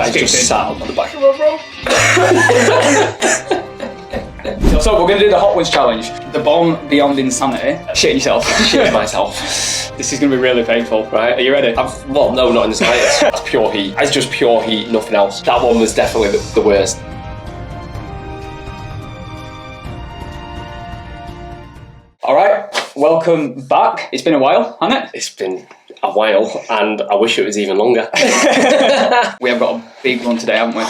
That is just sat on the back of my bro. So we're going to do the hot ones challenge. The bomb beyond insanity. Shit yourself. Shit myself. This is going to be really painful. Right, are you ready? Well, no, not in the slightest. That's pure heat. It's just pure heat, nothing else. That one was definitely the worst. All right, welcome back. It's been a while, hasn't it? It's been a while, and I wish it was even longer. We have got a big one today, haven't we?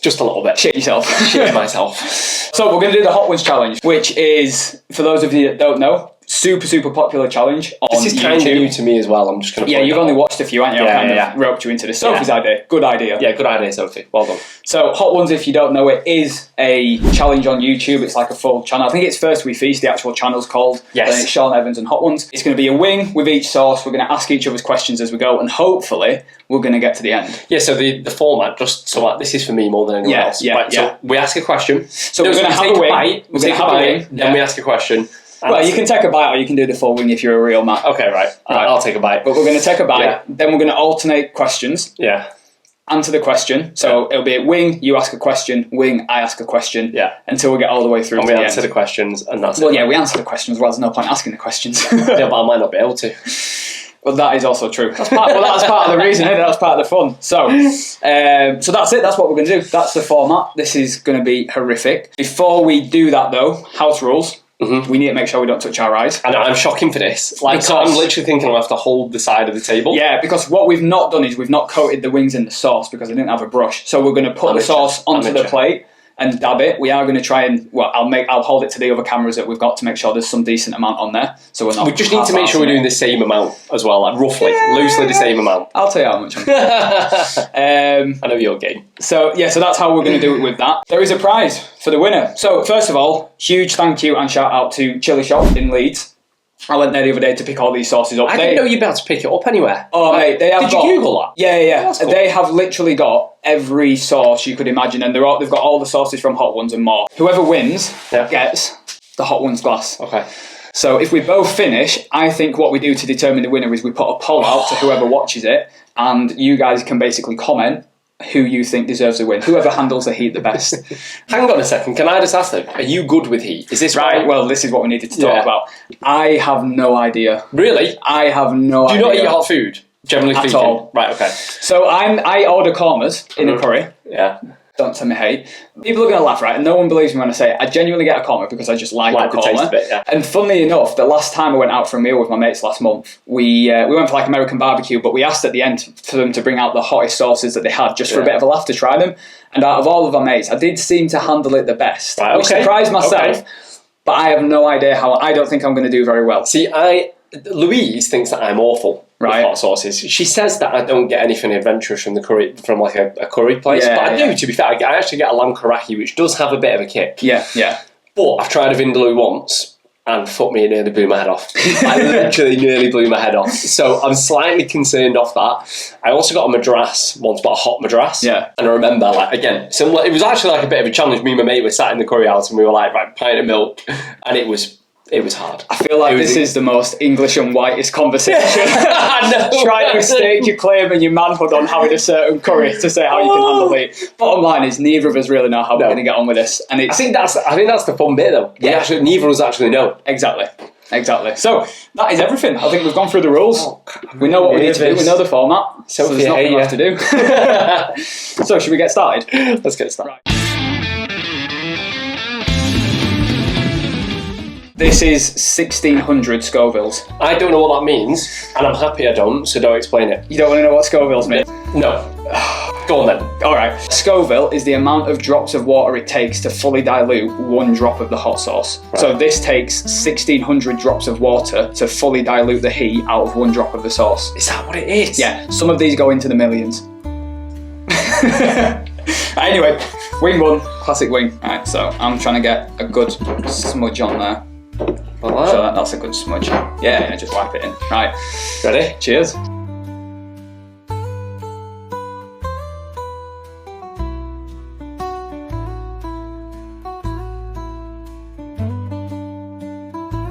Just a little bit. Shit yourself. Shit myself. So we're going to do the hot ones challenge, which is, for those of you that don't know, super popular challenge on YouTube. This is kind of new to me as well. I'm just going to. Yeah, you've only watched a few, haven't you? Yeah, I kind of roped you into this. Sophie's idea. Good idea. Yeah, good idea, Sophie. Well done. So, Hot Ones, if you don't know, it is a challenge on YouTube. It's like a full channel. I think it's First We Feast, the actual channel's called. Yes. Then it's Sean Evans and Hot Ones. It's going to be a wing with each sauce. We're going to ask each other's questions as we go, and hopefully we're going to get to the end. Yeah, so the format, just so this is for me more than anyone else. Yeah. So we ask a question. So we're going to have a wing. We're going to have a wing, then we ask a question. Well, you can take a bite or you can do the full wing if you're a real man. Okay, right. I'll take a bite. But we're going to take a bite. Yeah. Then we're going to alternate questions. Yeah. Answer the question. So it'll be a wing, you ask a question, wing, I ask a question. Yeah. Until we get all the way through And to we the answer end. the questions, and that's Well, it. yeah, we answer the questions. Well, there's no point asking the questions. Yeah, but I might not be able to. Well, that is also true. That's part of the reason, isn't it? That's part of the fun. So that's it. That's what we're going to do. That's the format. This is going to be horrific. Before we do that, though, house rules. Mm-hmm. We need to make sure we don't touch our eyes. And I'm shocking for this. Like, so I'm literally thinking I have to hold the side of the table. Yeah, because what we've not done is we've not coated the wings in the sauce because I didn't have a brush. So we're going to put the sauce onto the plate and dab it. We are going to try and, well, I'll hold it to the other cameras that we've got to make sure there's some decent amount on there. So we're not. We just need to make sure we're doing the same amount as well, like roughly, loosely the same amount. I'll tell you how much. I know your game. So that's how we're going to do it with that. There is a prize for the winner. So first of all, huge thank you and shout out to Chilli Shop in Leeds. I went there the other day to pick all these sauces up. I didn't know you'd be able to pick it up anywhere. Oh, mate, they have Did you Google that? Yeah. That's cool. They have literally got every sauce you could imagine, and they've got all the sauces from Hot Ones and more. Whoever wins gets the Hot Ones glass. Okay. So if we both finish, I think what we do to determine the winner is we put a poll out to whoever watches it, and you guys can basically comment who you think deserves the win. Whoever handles the heat the best. Hang on a second, can I just ask them, are you good with heat? Is this right? Well, this is what we needed to talk about. I have no idea. Really? I have no idea. Do you not eat hot food? Generally speaking? At all. Right, okay. So I order kormas in a curry. Yeah. Don't tell me hate. People are going to laugh, right? And no one believes me when I say it. I genuinely get a korma because I just like a the taste korma. of it, yeah. And funnily enough, the last time I went out for a meal with my mates last month, we went for like American barbecue, but we asked at the end for them to bring out the hottest sauces that they had just for a bit of a laugh to try them. And out of all of our mates, I did seem to handle it the best, which surprised myself. Okay. But I have no idea how. I don't think I'm going to do very well. See, Louise thinks that I'm awful with hot sauces. She says that I don't get anything adventurous from the curry, from like a curry place. But I do, to be fair. I actually get a lamb karahi, which does have a bit of a kick. Yeah. But I've tried a vindaloo once, and fuck me, it nearly blew my head off. I literally nearly blew my head off. So I'm slightly concerned off that. I also got a madras once, but a hot madras. Yeah. And I remember, like, again, similar. It was actually like a bit of a challenge. Me and my mate were sat in the curry house, and we were like, right, pint of milk, and it was hard. I feel like this is the most English and whitest conversation. I know. Trying to stake your claim and your manhood on having a certain curry to say how you can handle it. Bottom line is, neither of us really know how we're going to get on with this, and I think that's the fun bit, though. Yeah, neither of us actually know. Exactly. So that is everything. I think we've gone through the rules. We know what we need to do. We know the format. So there's nothing left to do. So should we get started? Let's get started. Right. This is 1600 Scovilles. I don't know what that means, and I'm happy I don't, so don't explain it. You don't want to know what Scovilles mean? No. Go on then. Alright. Scoville is the amount of drops of water it takes to fully dilute 1 drop of the hot sauce. Right. So this takes 1600 drops of water to fully dilute the heat out of 1 drop of the sauce. Is that what it is? Yeah. Some of these go into the millions. Anyway, wing 1. Classic wing. Alright, so I'm trying to get a good smudge on there. Like so that's a good smudge. Yeah, just wipe it in. Right. Ready? Cheers.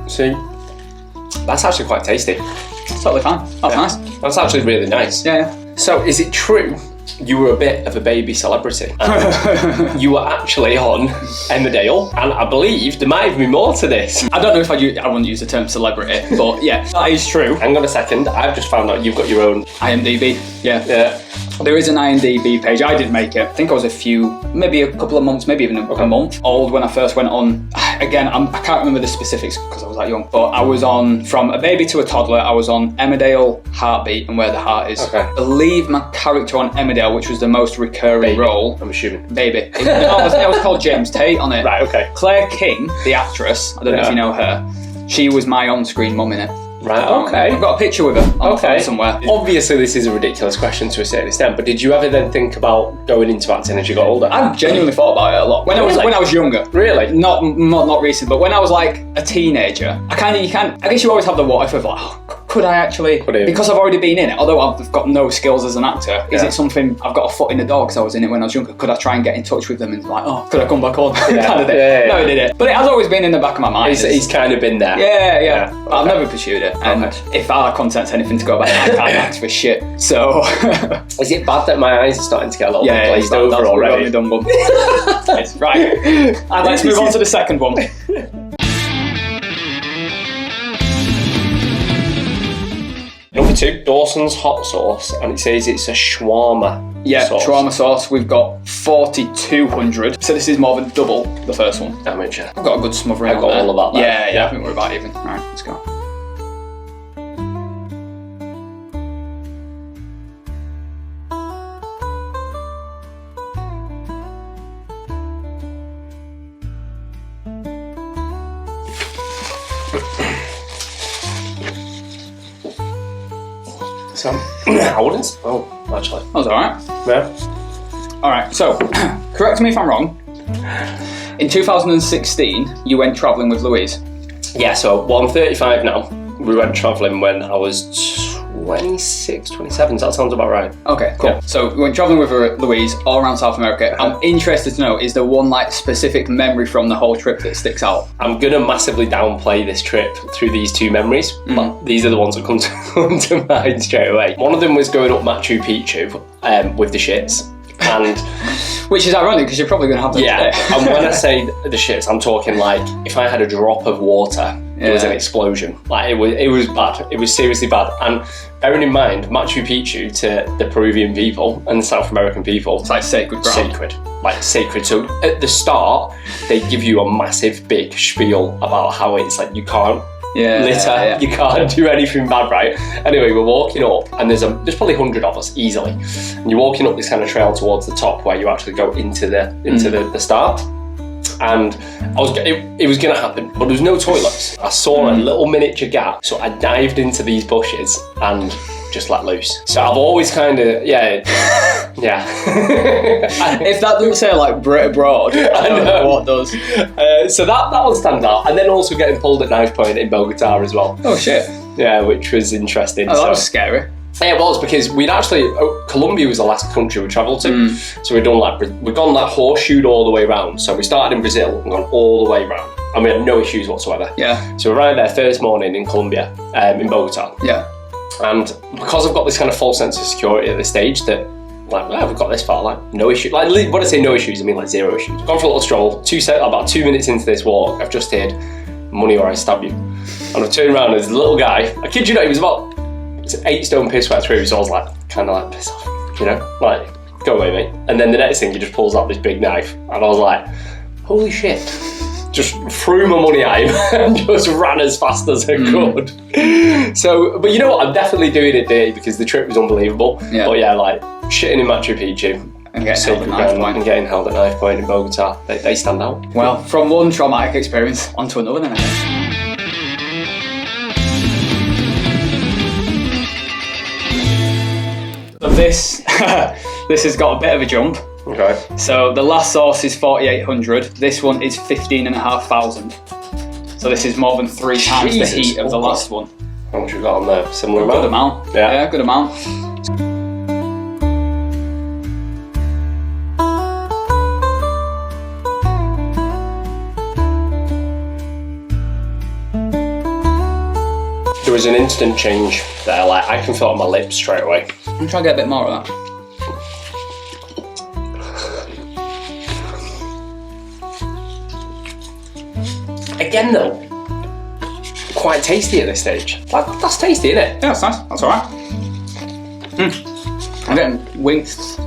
See, that's actually quite tasty. Totally fine. That's nice. That's actually really nice. Yeah. So is it true you were a bit of a baby celebrity. And you were actually on Emmerdale, and I believe there might even be more to this. I don't know if I wouldn't use the term celebrity, but yeah, that is true. Hang on a second, I've just found out you've got your own IMDb, yeah. Yeah. There is an IMDb page. I didn't make it. I think I was maybe a couple of months, maybe even a month old when I first went on. Again, I can't remember the specifics because I was that young, but I was on, from a baby to a toddler, I was on Emmerdale, Heartbeat, and Where the Heart Is. Okay. I believe my character on Emmerdale, which was the most recurring role. I'm assuming. Baby. I was called James Tate on it. Right, okay. Claire King, the actress, I don't know if you know her, she was my on-screen mum in it. Right, okay. I've got a picture with her on the phone somewhere. Obviously, this is a ridiculous question to a certain extent, but did you ever then think about going into acting as you got older? I've genuinely thought about it a lot. When I was younger. Really? Not recent, but when I was like a teenager, I guess you always have the what if of like, oh, could I actually? Because I've already been in it, although I've got no skills as an actor, is it something, I've got a foot in the door because I was in it when I was younger, could I try and get in touch with them and like, oh, could I come back on? Kind of thing. No, I did it. But it has always been in the back of my mind. He's kind of been there. Yeah. But I've never pursued it. And if our content's anything to go back, I can't act for shit. So. Is it bad that my eyes are starting to get a little bit glazed over already? Right. Let's move on to the second one. Number 2, Dawson's hot sauce, and it says it's a shawarma. Yeah, sauce. shawarma sauce. We've got 4,200. So this is more than double the first one. Amateur. I've got a good smothering. I've got all of that. Yeah. I think we're about even. Right, let's go. So, I wouldn't. Oh, actually. That was alright. Yeah. Alright, so, correct me if I'm wrong. In 2016, you went travelling with Louise. Yeah, so, I'm 35 now. We went travelling when I was 26, 27. That sounds about right. Okay, cool. Yeah. So we went travelling with Louise all around South America. I'm interested to know, is there one like specific memory from the whole trip that sticks out? I'm going to massively downplay this trip through these 2 memories, but these are the ones that come to mind straight away. One of them was going up Machu Picchu with the shits. And which is ironic because you're probably going to have them today. And when I say the shits, I'm talking like if I had a drop of water, it was an explosion. Like it was bad. It was seriously bad. And bearing in mind, Machu Picchu to the Peruvian people and the South American people, it's like sacred ground. Sacred. So at the start, they give you a massive big spiel about how it's like you can't litter, you can't do anything bad, right? Anyway, we're walking up, and there's probably 100 of us easily, and you're walking up this kind of trail towards the top where you actually go into the start. And it was going to happen, but there was no toilets. I saw a little miniature gap, so I dived into these bushes and just let loose. So I've always kind of, yeah. If that doesn't say like Brit abroad, I don't know what does. So that one stands out. And then also getting pulled at knife point in Bogota as well. Oh shit. Yeah, which was interesting. Oh, that was scary. Yeah, it was, because we'd actually, Colombia was the last country we travelled to. So we'd gone like horseshoed all the way around. So we started in Brazil and gone all the way around. And we had no issues whatsoever. Yeah. So we arrived there first morning in Colombia, in Bogota. Yeah. And because I've got this kind of false sense of security at this stage that, like, well, we've got this far, like, no issue. Like, when I say no issues, I mean like 0 issues. Gone for a little stroll, about 2 minutes into this walk, I've just heard, money or I stab you. And I turned around and there's a little guy, I kid you not, he was about 8 stone piss wet through, so I was like, kind of like, piss off, you know? Like, go away, mate. And then the next thing, he just pulls out this big knife, and I was like, holy shit. Just threw my money at him and just ran as fast as I could. So, but you know what? I'm definitely doing it dirty because the trip was unbelievable. Yeah. But yeah, like shitting in Machu Picchu and getting held at knife point in Bogota, they stand out. Well, from one traumatic experience onto another then, I guess. So this has got a bit of a jump. Okay. So the last sauce is 4,800. This one is 15,500. So this is more than 3 times the heat of the last one. How much we got on there? Similar amount? Good amount. Yeah, good amount. There was an instant change there. Like I can feel it on my lips straight away. I'm trying to get a bit more of that. Again, though, quite tasty at this stage. That's tasty, isn't it? Yeah, that's nice. That's all right. I'm getting wings.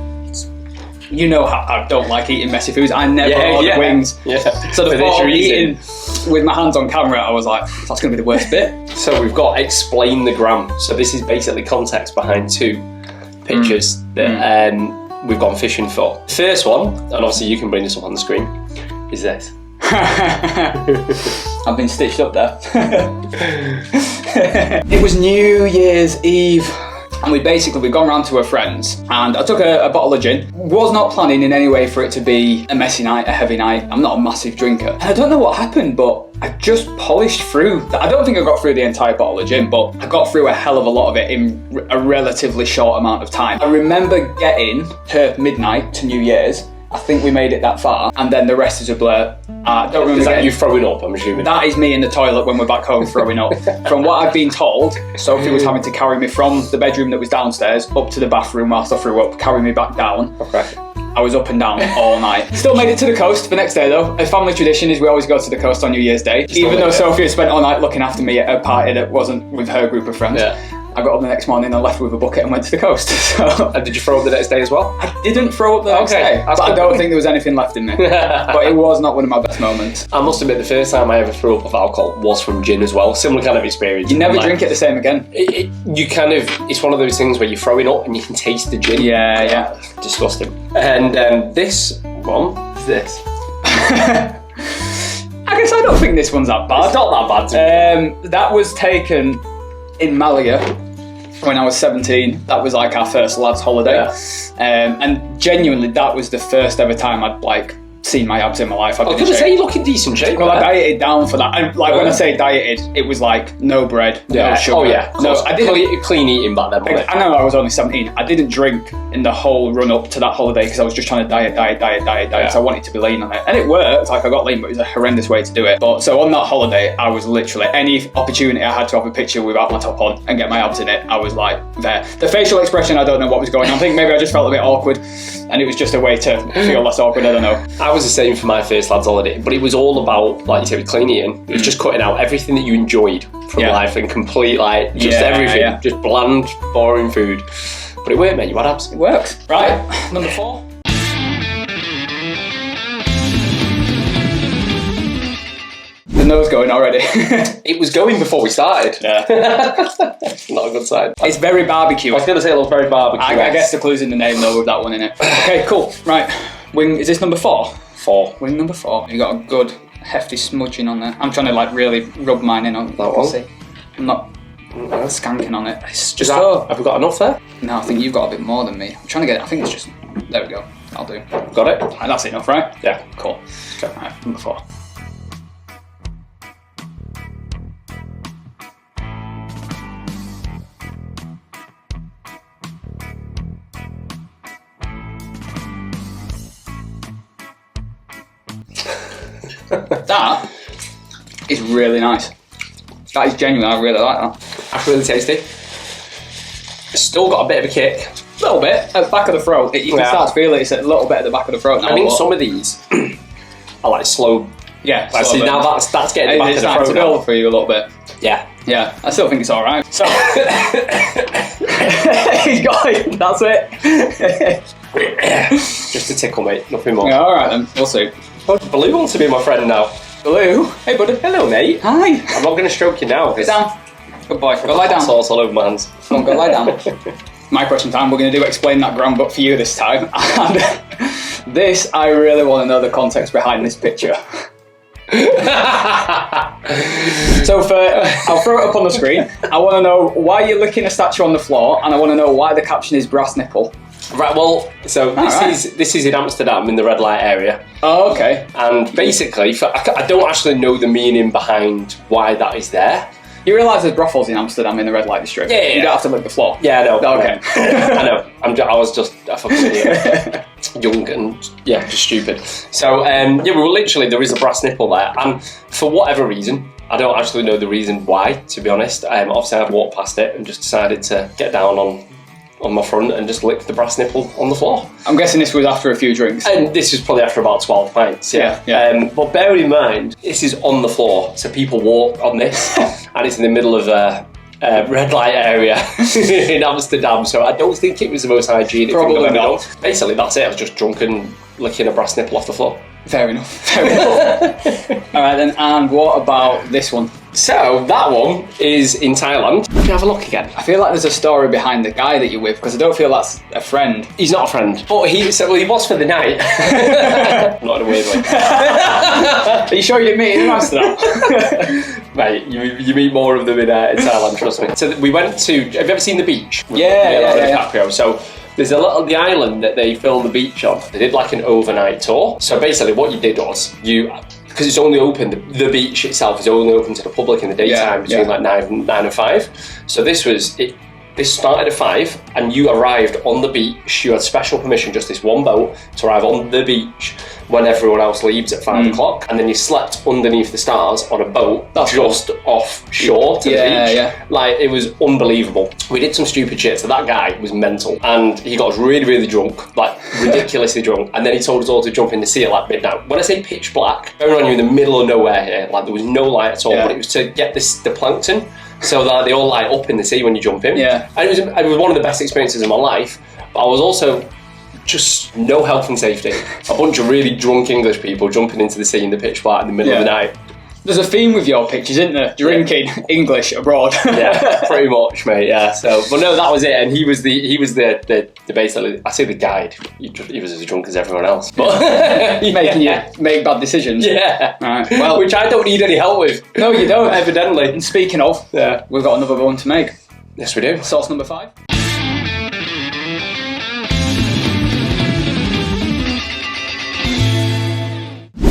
You know how I don't like eating messy foods. I never order wings. Yeah. So the thought of eating with my hands on camera, I was like, that's going to be the worst bit. So we've got explain the gram. So this is basically context behind two pictures that we've gone fishing for. First one, and obviously you can bring this up on the screen, is this. I've been stitched up there. It was New Year's Eve. And we'd gone round to a friend's and I took a bottle of gin. Was not planning in any way for it to be a messy night, a heavy night. I'm not a massive drinker. And I don't know what happened, but I just polished through. I don't think I got through the entire bottle of gin, but I got through a hell of a lot of it in a relatively short amount of time. I remember getting to midnight to New Year's. I think we made it that far, and then the rest is a blur. I don't remember. Is that you throwing up, I'm assuming? That is me in the toilet when we're back home throwing up. From what I've been told, Sophie was having to carry me from the bedroom that was downstairs up to the bathroom whilst I threw up, carry me back down. Okay. I was up and down all night. Still made it to the coast the next day though. A family tradition is we always go to the coast on New Year's Day. Even though Sophie had spent all night looking after me at a party that wasn't with her group of friends. Yeah. I got up the next morning and left with a bucket and went to the coast. So, and did you throw up the next day as well? I didn't throw up the next day, but I don't think there was anything left in me. But it was not one of my best moments. I must admit, the first time I ever threw up of alcohol was from gin as well. Similar kind of experience. You never drink it the same again. It's one of those things where you're throwing up and you can taste the gin. Yeah. Disgusting. And this one is this. I guess I don't think this one's that bad. It's not that bad. That was taken in Malaga when I was 17. That was like our first lads holiday. Yeah. And genuinely that was the first ever time I'd seen my abs in my life. I was going to say you look in decent shape. Well, I dieted down for that. And when I say dieted, it was like no bread, no sugar. Oh yeah, no, I didn't clean eating back then. I know I was only 17. I didn't drink in the whole run up to that holiday because I was just trying to diet. So I wanted to be lean on it, and it worked. Like I got lean, but it was a horrendous way to do it. But so on that holiday, I was literally any opportunity I had to have a picture without my top on and get my abs in it, I was like there. The facial expression, I don't know what was going on. I think maybe I just felt a bit awkward, and it was just a way to feel less awkward. I don't know. I was the same for my first lads holiday, but it was all about, like you said, with clean eating. It was just cutting out everything that you enjoyed from life and complete, everything, just bland, boring food. But it worked, mate. You had abs. It worked. Right, number 4. The nose going already. It was going before we started. Yeah. Not a good sign. It's very barbecue. I was going to say it looks very barbecue. I guess the clue's in the name though with that one in it. Okay, cool. Right, wing. Is this number 4? 4. Wing number 4. You got a good hefty smudging on there. I'm trying to really rub mine in on that one. See. I'm not skanking on it. It's just have we got enough there? No, I think you've got a bit more than me. I'm trying to get it. I think it's just. There we go. I'll do. Got it? Right, that's enough, right? Yeah. Cool. Okay. Right, number 4. That is really nice. That is genuine. I really like that. That's really tasty. It's still got a bit of a kick. A little bit at the back of the throat. You can start to feel it. It's a little bit at the back of the throat. I think some of these are like slow. Yeah. See, now that's getting the back of the throat. It's build for you a little bit. Yeah. Yeah. I still think it's all right. So he's got it. That's it. Just a tickle, mate. Nothing more. Yeah, all right then. We'll see. Blue wants to be my friend now. Blue? Hey, buddy. Hello, mate. Hi. I'm not going to stroke you now. Sit down. Good boy. Go lie down. Sauce all over my hands. Come on, go lie down. My question time. We're going to do explain that gram, but for you this time. And this, I really want to know the context behind this picture. So I'll throw it up on the screen. I want to know why you're licking a statue on the floor, and I want to know why the caption is brass nipple. Right, well, so this is in Amsterdam in the red light area. Oh, okay. And basically, I don't actually know the meaning behind why that is there. You realise there's brothels in Amsterdam in the red light district? Yeah. You don't have to lick the floor. Yeah, I know. Oh, okay. I know. I was just young and just stupid. So we were literally, there is a brass nipple there, and for whatever reason, I don't actually know the reason why, to be honest. Obviously, I've walked past it and just decided to get down on on my front and just licked the brass nipple on the floor. I'm guessing this was after a few drinks. And this was probably after about 12 pints, yeah. But bear in mind, this is on the floor, so people walk on this, and it's in the middle of a red light area in Amsterdam, so I don't think it was the most hygienic thing I've ever done. Basically, that's it. I was just drunk and licking a brass nipple off the floor. Fair enough. All right then, and what about this one? So that one is in Thailand. Can you have a look again? I feel like there's a story behind the guy that you're with, because I don't feel that's a friend. He's not a friend, but he was for the night. Not in a weird way. Are you sure you didn't meet him in Amsterdam? Mate, you meet more of them in Thailand, trust me. So we went to. Have you ever seen the beach? Yeah. So there's the island that they filmed the beach on. They did like an overnight tour. So basically, what you did was because it's only open, the beach itself is only open to the public in the daytime between like 9 and 5. So this started at 5, and you arrived on the beach. You had special permission, just this one boat, to arrive on the beach when everyone else leaves at 5 o'clock, and then you slept underneath the stars on a boat just offshore to the beach. Yeah. Like, it was unbelievable. We did some stupid shit, so that guy was mental, and he got us really, really drunk, like ridiculously drunk, and then he told us all to jump in the sea at like midnight. When I say pitch black, everyone knew in the middle of nowhere here, like there was no light at all, but it was to get the plankton, so that they all light up in the sea when you jump in. Yeah. And it was one of the best experiences of my life, but I was also just no health and safety. A bunch of really drunk English people jumping into the sea in the pitch black in the middle of the night. There's a theme with your pictures, isn't there? Drinking English abroad. Yeah, pretty much, mate. Yeah. So, but no, that was it. And he was the basically, I say the guide. He was as drunk as everyone else, but making you make bad decisions. Yeah. Right. Well, which I don't need any help with. No, you don't. Evidently. And speaking of, we've got another one to make. Yes, we do. Sauce number 5.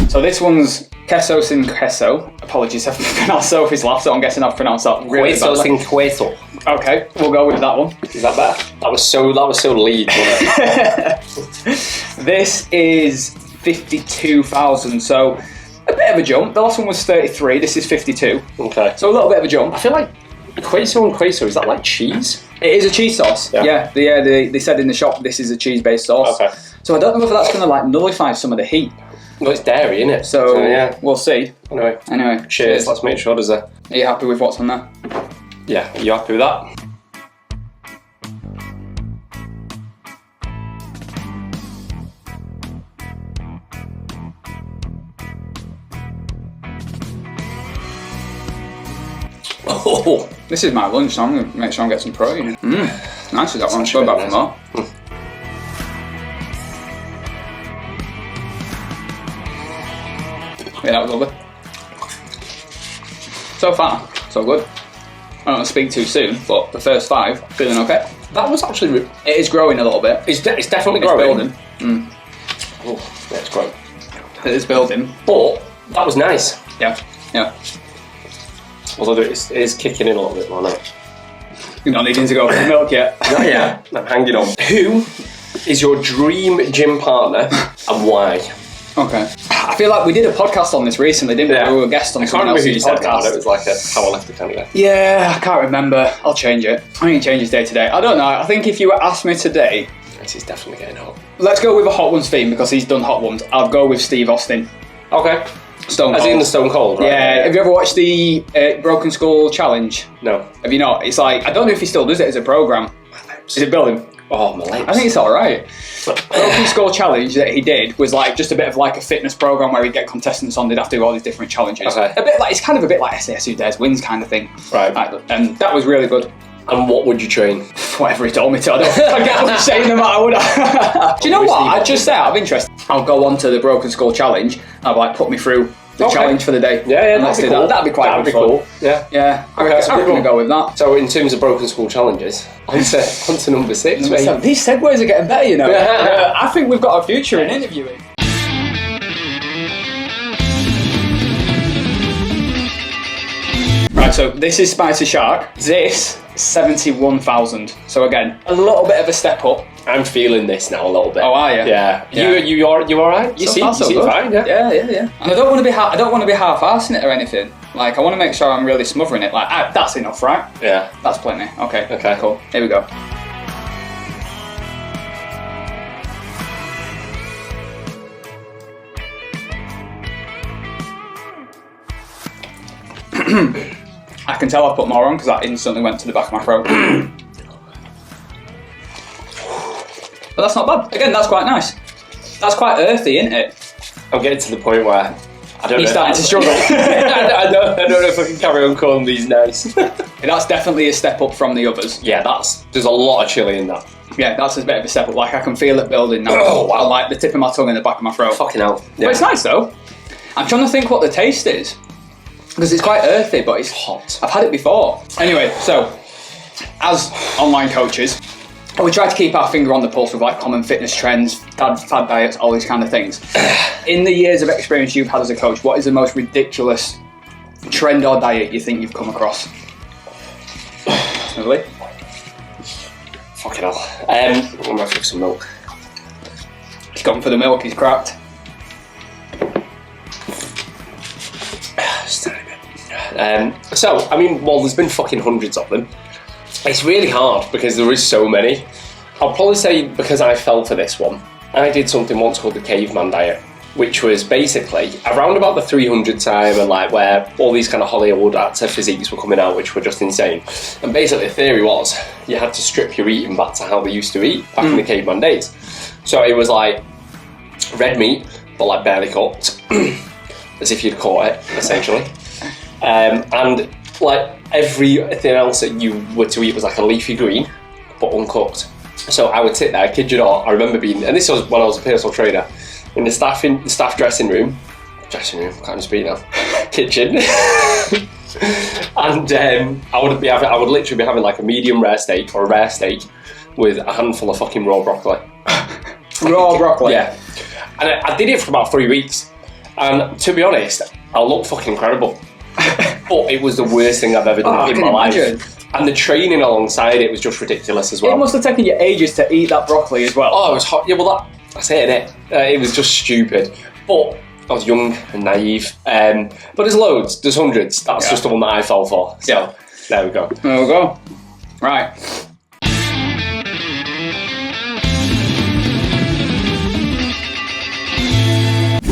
So this one's queso sin queso. Apologies if I pronounced Sophie's last, so I'm guessing I've pronounced that really queso badly. Sin queso. Okay, we'll go with that one. Is that better? That was so Leeds, wasn't it? This is 52,000, so a bit of a jump. The last one was 33, this is 52. Okay. So a little bit of a jump. I feel like queso and queso, is that like cheese? It is a cheese sauce. Yeah. They said in the shop this is a cheese-based sauce. Okay. So I don't know if that's going to like nullify some of the heat. Well, it's dairy, isn't it? So yeah, we'll see. Anyway. Cheers. Let's make sure there's a... Are you happy with what's on there? Yeah, are you happy with that? Oh, this is my lunch, so I'm going to make sure I get some protein. Nice with that one. Go back for more. Yeah, that was lovely. So far, so good. I don't want to speak too soon, but the first 5, feeling okay. That was actually... It is growing a little bit. It's definitely growing. It's building. Oh, yeah, it's growing. It is building. But that was nice. Yeah. Although it is kicking in a little bit more now. You're not needing to go for the milk yet. Not yet. I'm hanging on. Who is your dream gym partner and why? Okay. I feel like we did a podcast on this recently, didn't we? Yeah. We were a guest on someone else's podcast. It was like a powerlifter kind of guy. Yeah, I can't remember. I'll change it. I think it changes day to day. I don't know. I think if you asked me today... This is definitely getting hot. Let's go with a hot ones theme because he's done hot ones. I'll go with Steve Austin. Okay. Stone Cold. As in the Stone Cold, right? Yeah. Have you ever watched the Broken Skull Challenge? No. Have you not? It's like, I don't know if he still does it as a programme. Is it building? Oh, my legs. I think it's alright. Broken Skull Challenge that he did was like just a bit of like a fitness programme where he'd get contestants on, they'd have to do all these different challenges. Okay. A bit like, it's kind of a bit like SAS Who Dares Wins kind of thing. Right. And that was really good. And what would you train? Whatever he told me to. I don't think I'd get what he's saying no matter would I? Do you know what? I'd just say out of interest, I'll go on to the Broken Skull Challenge. I'll like put me through the challenge for the day. Yeah, that'd be cool. That'd be quite cool. Yeah. I'm going to go with that. So in terms of Broken Skull challenges, on to number 6. These segues are getting better, you know. I think we've got a future in interviewing. Right, so this is Spicy Shark. This, 71,000. So again, a little bit of a step up. I'm feeling this now a little bit. Oh, are you? Yeah. You all right? You seem fine. Yeah. And I don't want to be half-arsing it or anything. Like, I want to make sure I'm really smothering it. Like, that's enough, right? Yeah. That's plenty. Okay. Okay. Cool. Here we go. I can tell I put more on because that instantly went to the back of my throat. But that's not bad. Again, that's quite nice. That's quite earthy, isn't it? I'm getting to the point where I don't know. You're starting to struggle. I don't know if I can carry on calling these nice. That's definitely a step up from the others. Yeah, there's a lot of chili in that. Yeah, that's a bit of a step up. Like, I can feel it building now. Oh, wow. Like the tip of my tongue in the back of my throat. Fucking hell. Yeah. But it's nice though. I'm trying to think what the taste is. Because it's quite earthy, but it's hot. I've had it before. Anyway, so, as online coaches, we try to keep our finger on the pulse with like common fitness trends, fad diets, all these kind of things. In the years of experience you've had as a coach, what is the most ridiculous trend or diet you think you've come across? Really? Fucking hell. I'm gonna fix some milk. He's gone for the milk, he's cracked. Just a tiny bit. So, I mean, well, there's been fucking hundreds of them. It's really hard because there is so many. I'll probably say, because I fell for this one, I did something once called the caveman diet, which was basically around about the 300 time, and like where all these kind of Hollywood actor physiques were coming out, which were just insane. And basically the theory was you had to strip your eating back to how they used to eat back in the caveman days. So it was like red meat, but like barely cooked, as if you'd caught it, essentially. And like everything else that you were to eat was like a leafy green, but uncooked. So I would sit there, I kid you not, I remember being, and this was when I was a personal trainer, in the staff dressing room, can't even speak now, kitchen, and I would literally be having like a medium rare steak or a rare steak with a handful of fucking raw broccoli. Raw broccoli? Yeah. And I did it for about 3 weeks, and to be honest, I looked fucking incredible. But it was the worst thing I've ever done in my life. And the training alongside it was just ridiculous as well. It must have taken you ages to eat that broccoli as well. Oh, it was hot. Yeah, well, that's it, innit? It was just stupid. But I was young and naive. But there's loads, there's hundreds. That's just the one that I fell for. So, there we go. There we go. Right.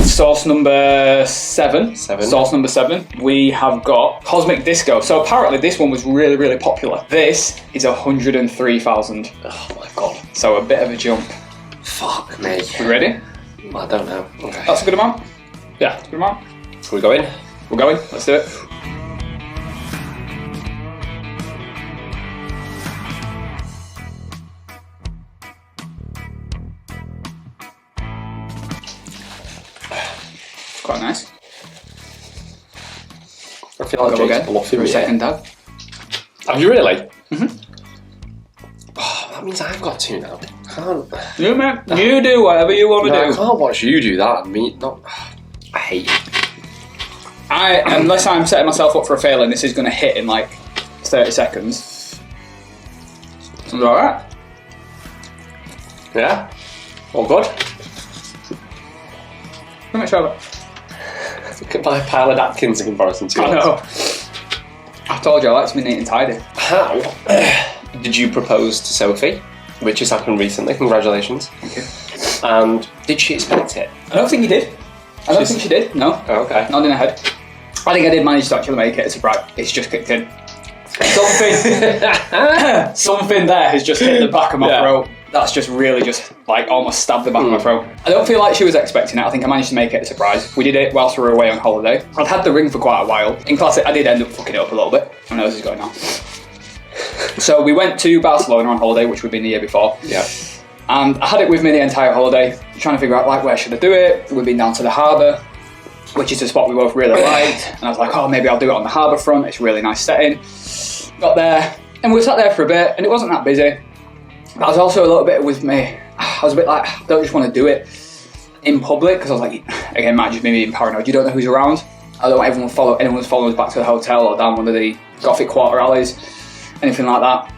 Source number 7. Source number 7. We have got Cosmic Disco. So apparently this one was really, really popular. This is 103,000. Oh my god. So a bit of a jump. Fuck me. You ready? I don't know. Okay. That's a good amount? Yeah, that's a good amount. Are we going? We're going. Let's do it. Quite nice. I feel like Jake's bluffing for a me. second, Dad. Have you really? Oh, that means I've got to now. I can't. You, mate. You do whatever you want to do. I can't watch you do that and me not. I hate it. Unless I'm setting myself up for a fail and this is going to hit in like 30 seconds. Sounds alright. Yeah? All good? Let me try it. Look at my pile of napkins in comparison to yours. I know. I told you I like to be neat and tidy. How did you propose to Sophie? Which has happened recently, congratulations. Thank you. And did she expect it? I don't think you did. I don't think she did, no. Oh, okay. Not in her head. I think I did manage to actually make it a surprise. It's just kicked in. Something there has just hit the back of my throat. That's just really just like almost stabbed the back of my throat. I don't feel like she was expecting it. I think I managed to make it a surprise. We did it whilst we were away on holiday. I'd had the ring for quite a while. In classic, I did end up fucking it up a little bit. My nose is going on. So we went to Barcelona on holiday, which we'd been the year before. Yeah. And I had it with me the entire holiday, trying to figure out like where should I do it. We'd been down to the harbour, which is a spot we both really liked. And I was like, oh, maybe I'll do it on the harbour front. It's a really nice setting. Got there, and we sat there for a bit, and it wasn't that busy. But I was also a little bit with me. I was a bit like, I don't just want to do it in public, because I was like, again, might just be me being paranoid. You don't know who's around. I don't want anyone's following us back to the hotel or down one of the Gothic quarter alleys, anything like that.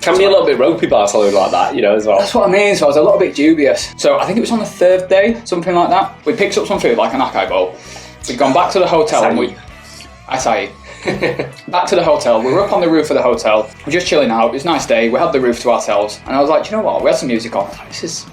Can be a little bit ropey Barcelona like that, you know, as well. That's what I mean, so I was a little bit dubious. So I think it was on the 3rd day, something like that. We picked up some food, like an acai bowl. We'd gone back to the hotel and acai. Back to the hotel, we were up on the roof of the hotel, we were just chilling out, it was a nice day, we had the roof to ourselves, and I was like, do you know what, we had some music on, I was like, this is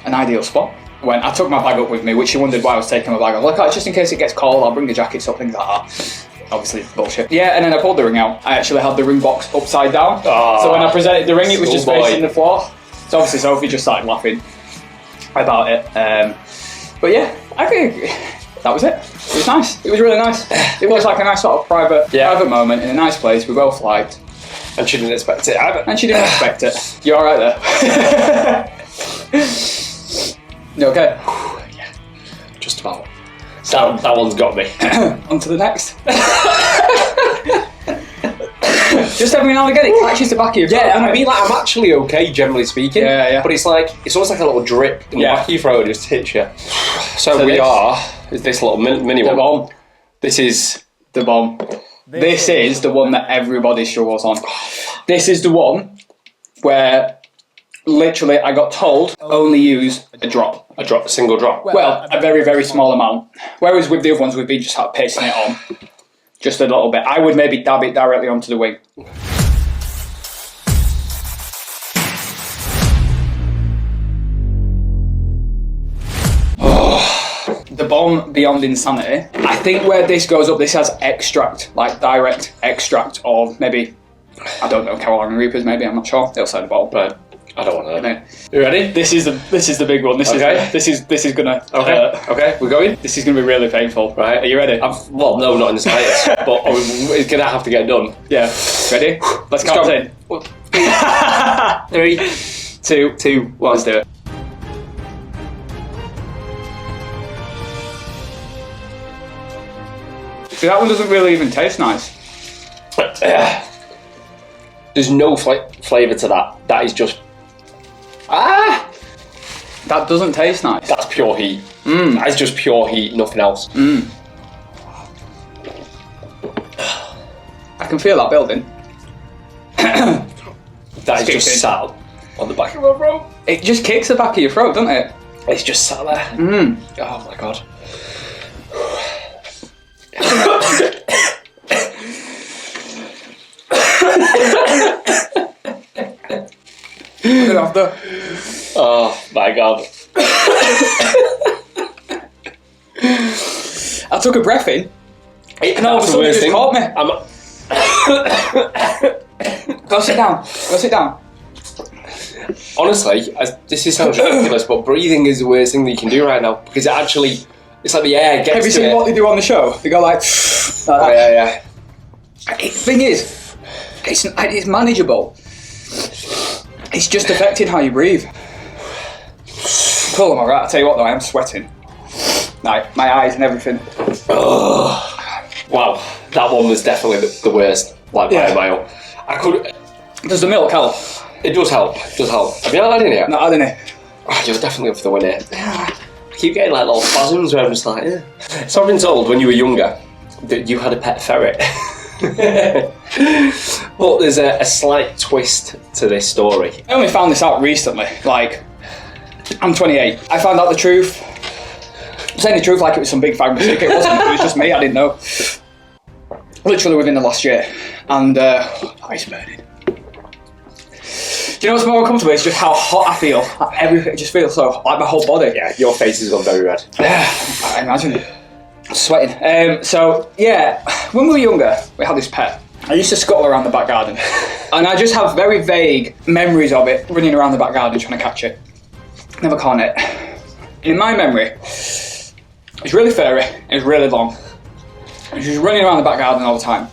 an ideal spot. When I took my bag up with me, which she wondered why I was taking my bag, I was like, oh, just in case it gets cold, I'll bring the jackets up, things like that. obviously bullshit. Yeah, and then I pulled the ring out. I actually had the ring box upside down. So when I presented the ring, it was just facing the floor. So obviously Sophie just started laughing about it. But yeah, I think that was it. It was nice. It was really nice. It was like a nice sort of private moment in a nice place. We both liked. And she didn't expect it either. And she didn't expect it. You alright there? You okay? Yeah, just about. That one's got me. On to the next. Just every now and again it catches the back of your throat. Yeah, I mean, like, I'm actually okay, generally speaking. Yeah. But it's almost like a little drip in the back of your throat, it just hits you. So is this little mini one. The bomb. This is the bomb. This is the one that everybody struggles on. This is the one where literally I got told only use a drop. A single drop. Well, a very, very small amount. Whereas with the other ones we've been just pasting it on. Just a little bit. I would maybe dab it directly onto the wing. The bomb beyond insanity. I think where this goes up, this has extract, like direct extract of maybe, I don't know, Carolina Reapers maybe, I'm not sure. They'll say the bottle. Right. I don't want to know. You ready? This is the big one. This is gonna Okay, we're going. This is gonna be really painful. Right. Are you ready? Well, no, not in the slightest. But it's gonna have to get done. Yeah. Ready? Let's count in. 3, 2, 1. Let's do it. See, that one doesn't really even taste nice. There's no flavour to that. That is just... That doesn't taste nice. That's pure heat. That is just pure heat, nothing else. I can feel that building. That is just sat on the back of my throat. It just kicks the back of your throat, doesn't it? It's just sat there. Oh my god. Good after. Oh my god. I took a breath in. And all of a sudden it just caught me. Go sit down. Go sit down. Honestly, this sounds ridiculous, but breathing is the worst thing that you can do right now because it's like the air gets to it. Have you seen what they do on the show? They go like that. Yeah. The thing is, it's manageable. It's just affecting how you breathe. Cool, I'm alright. I tell you what though, I am sweating. Like, my eyes and everything. Wow, that one was definitely the worst, by a mile. Does the milk help? It does help. Have you not had any yet? Not had any. Oh, you're definitely up for the win here. I keep getting like little spasms where I'm just like, So I've been told when you were younger that you had a pet ferret. But there's a slight twist to this story. I only found this out recently. Like, I'm 28. I found out the truth. I'm saying the truth like it was some big family secret. It wasn't. It was just me. I didn't know. Literally within the last year. And it's burning. Do you know what's more uncomfortable? It's just how hot I feel. Like everything, it just feels so, like my whole body. Yeah, your face has gone very red. I imagine it. I'm sweating. So, yeah, when we were younger, we had this pet. I used to scuttle around the back garden. And I just have very vague memories of it running around the back garden trying to catch it. Never caught it. In my memory, it was really furry, it was really long. And she was running around the back garden all the time.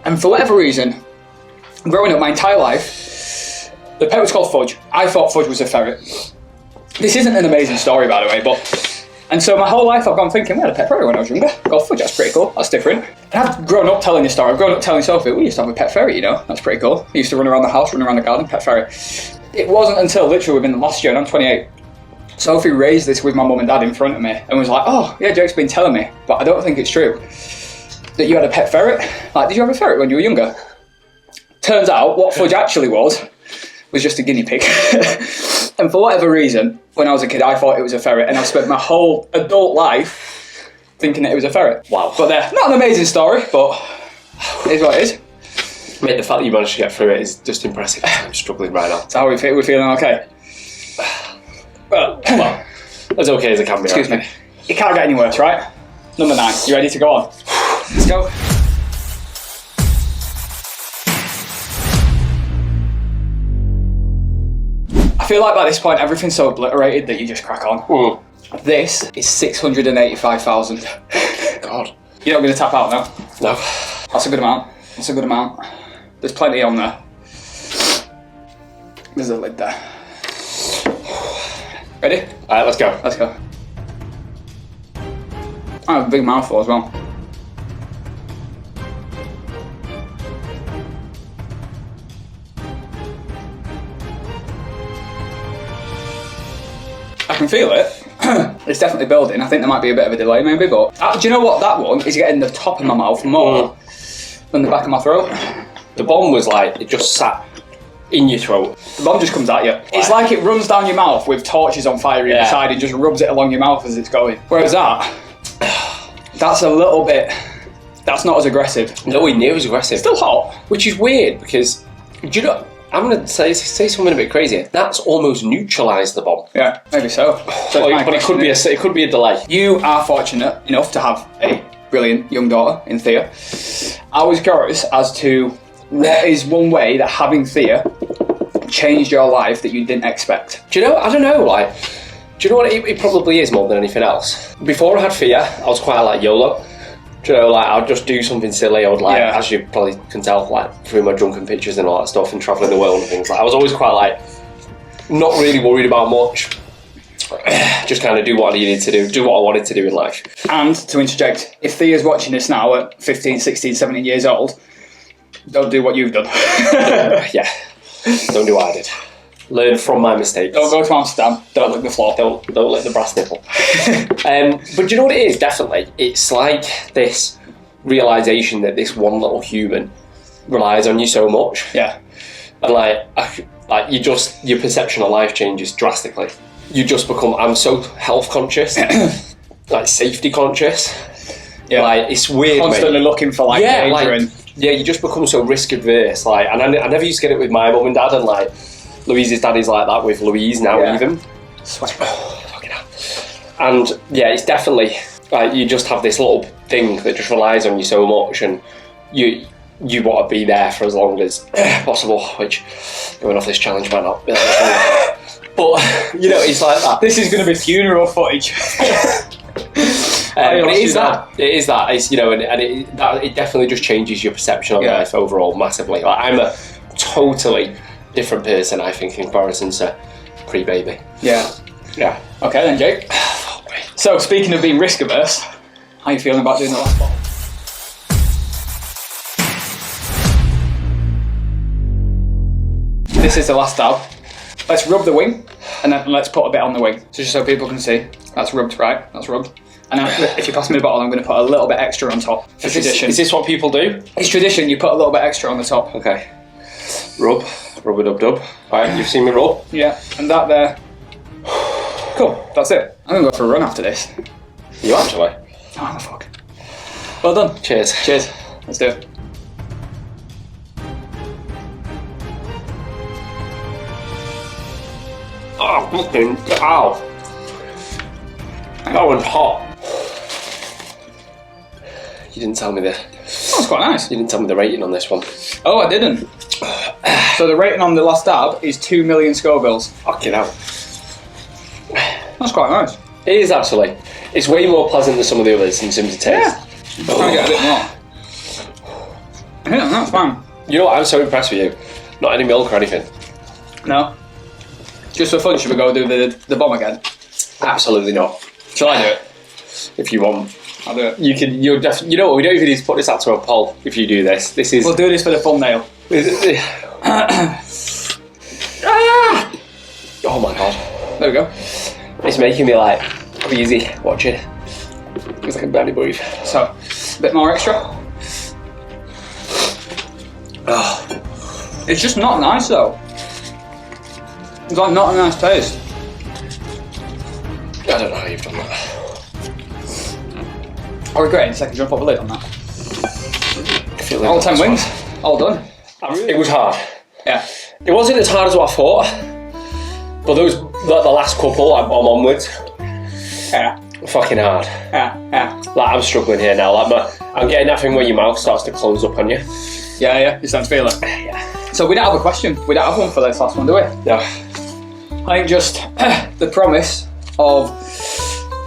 And for whatever reason, growing up my entire life, the pet was called Fudge. I thought Fudge was a ferret. This isn't an amazing story, by the way, and so my whole life I've gone thinking, we had a pet ferret when I was younger. Called Fudge, that's pretty cool, that's different. And I've grown up telling this story, I've grown up telling Sophie, we used to have a pet ferret, you know, that's pretty cool. He used to run around the house, run around the garden, pet ferret. It wasn't until literally within the last year, and I'm 28, Sophie raised this with my mum and dad in front of me and was like, oh, yeah, Jake's been telling me, but I don't think it's true, that you had a pet ferret. Like, did you have a ferret when you were younger? Turns out, what Fudge actually was just a guinea pig. And for whatever reason, when I was a kid, I thought it was a ferret, and I've spent my whole adult life thinking that it was a ferret. Wow. But not an amazing story, but it is what it is. Mate, the fact that you managed to get through it is just impressive. I'm struggling right now. So how are we feeling okay? Well, as okay as it can be. Excuse me. It can't get any worse, right? Number 9. You ready to go on? Let's go. I feel like by this point everything's so obliterated that you just crack on. This is 685,000. God. You're not going to tap out now? No. That's a good amount. That's a good amount. There's plenty on there. There's a lid there. Ready? Alright, let's go. Let's go. I have a big mouthful as well. I can feel it. It's definitely building. I think there might be a bit of a delay maybe, but do you know what? That one is getting the top of my mouth more than the back of my throat. The bomb was like, it just sat in your throat. The bomb just comes at you. It's like it runs down your mouth with torches on fire either side and just rubs it along your mouth as it's going. Whereas that's a little bit, that's not as aggressive. Nowhere near as aggressive. Still hot. Which is weird because, do you know, I'm going to say something a bit crazy. That's almost neutralised the bomb. Yeah, maybe so. But it could be a delay. You are fortunate enough to have a brilliant young daughter in Thea. I was curious as to what is one way that having Thea changed your life that you didn't expect. Do you know? I don't know. Like, do you know what it probably is more than anything else? Before I had Thea, I was quite like YOLO. Do you know, like, I'd just do something silly. I would, like, as you probably can tell, like, through my drunken pictures and all that stuff and travelling the world and things. Like, I was always quite, like, not really worried about much. Just kind of do what I needed to do what I wanted to do in life. And to interject, if Thea's watching this now at 15, 16, 17 years old, don't do what you've done. Yeah, don't do what I did. Learn from my mistakes. Don't go to Amsterdam. Don't lick the floor. Don't lick the brass nipple. But do you know what it is? Definitely, it's like this realization that this one little human relies on you so much. Yeah. And like your perception of life changes drastically. You just become. I'm so health conscious, like safety conscious. Yeah. Like it's weird. Constantly looking for danger you just become so risk adverse. Like, and I never used to get it with my mum and dad, and like. Louise's daddy's like that with Louise now even. Sweat. Oh, fucking hell. And yeah, it's definitely like you just have this little thing that just relies on you so much, and you want to be there for as long as possible, which going off this challenge might not be that but you know, it's like that. This is going to be funeral footage. But it is that. It's, you know, and it definitely just changes your perception of life overall massively. Like, I'm a totally different person, I think, in comparison to pre-baby. Yeah. Yeah. Okay then, Jake. So, speaking of being risk averse, how are you feeling about doing the last bottle? This is the last dab. Let's rub the wing, and then let's put a bit on the wing. So just so people can see, that's rubbed, right? That's rubbed. And then if you pass me the bottle, I'm going to put a little bit extra on top. For tradition. Is this what people do? It's tradition, you put a little bit extra on the top. Okay. Rub a dub. Right, you've seen me rub? Yeah, and that there. Cool, that's it. I'm going to go for a run after this. You actually? Oh, fuck. Well done. Cheers. Cheers. Let's do it. Oh, fucking ow. That one's hot. You didn't tell me That was quite nice. You didn't tell me the rating on this one. Oh, I didn't. So the rating on the last dab is 2 million Scovilles. Fucking hell. That's quite nice. It is actually. It's way more pleasant than some of the others in terms of taste. Yeah. I'm trying to get a bit more. Yeah, that's fine. You know what? I'm so impressed with you. Not any milk or anything. No. Just for fun, should we go do the bomb again? Absolutely not. Shall I do it? If you want. I'll do it. You know what? We don't even need to put this out to a poll if you do this. We'll do this for the thumbnail. Oh my god. There we go. It's making me like queasy watching. Because I can barely breathe. So, a bit more extra. Oh. It's just not nice though. It's like not a nice taste. I don't know how you've done that. I regret it, second jump off the lid on that. I feel like all 10 wings, all done. It was hard. Yeah. It wasn't as hard as what I thought. But those, the last couple, I'm onwards. Yeah. Fucking hard. Yeah. Like, I'm struggling here now. Like, I'm getting that thing where your mouth starts to close up on you. Yeah. You start to feel it. Yeah. So we don't have a question. We don't have one for this last one, do we? No. I think just the promise of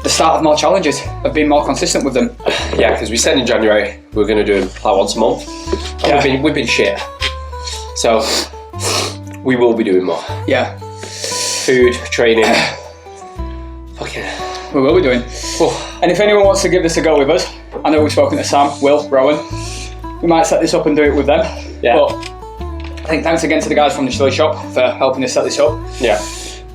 the start of more challenges, of being more consistent with them. Yeah, because we said in January we were going to do them like once a month. And we've been shit. So we will be doing more. Yeah. Food, training. Fucking. We will be doing. Oh. And if anyone wants to give this a go with us, I know we've spoken to Sam, Will, Rowan. We might set this up and do it with them. Yeah. But I think thanks again to the guys from the Chilli Shop for helping us set this up. Yeah.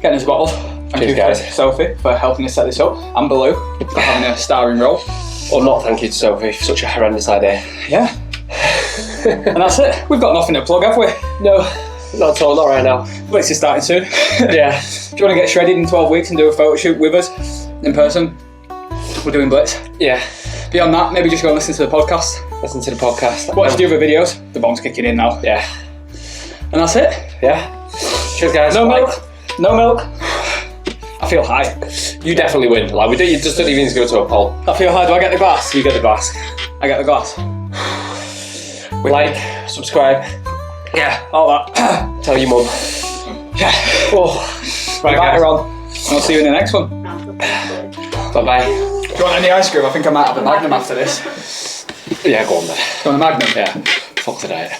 Getting us bottles. Thank you guys. to Sophie for helping us set this up. And Baloo for having a starring role. Or not, thank you to Sophie for such a horrendous idea. Yeah. And that's it. We've got nothing to plug, have we? No, not at all, not right now. Blitz is starting soon. Yeah. If you want to get shredded in 12 weeks and do a photo shoot with us in person, we're doing Blitz. Yeah. Beyond that, maybe just go and listen to the podcast. Listen to the podcast. Watch the other videos. The bomb's kicking in now. Yeah. And that's it. Yeah. Cheers, guys. No milk. No milk. I feel high. You definitely win. Like you just don't even need to go to a poll. I feel high. Do I get the glass? You get the glass. I get the glass. Like, subscribe. Yeah, all that. Tell your mum. Yeah. Oh. Right, guys. On. And I'll see you in the next one. Bye-bye. Do you want any ice cream? I think I might have a Magnum after this. Yeah, go on then. Do you want a Magnum? Yeah. Fuck the diet.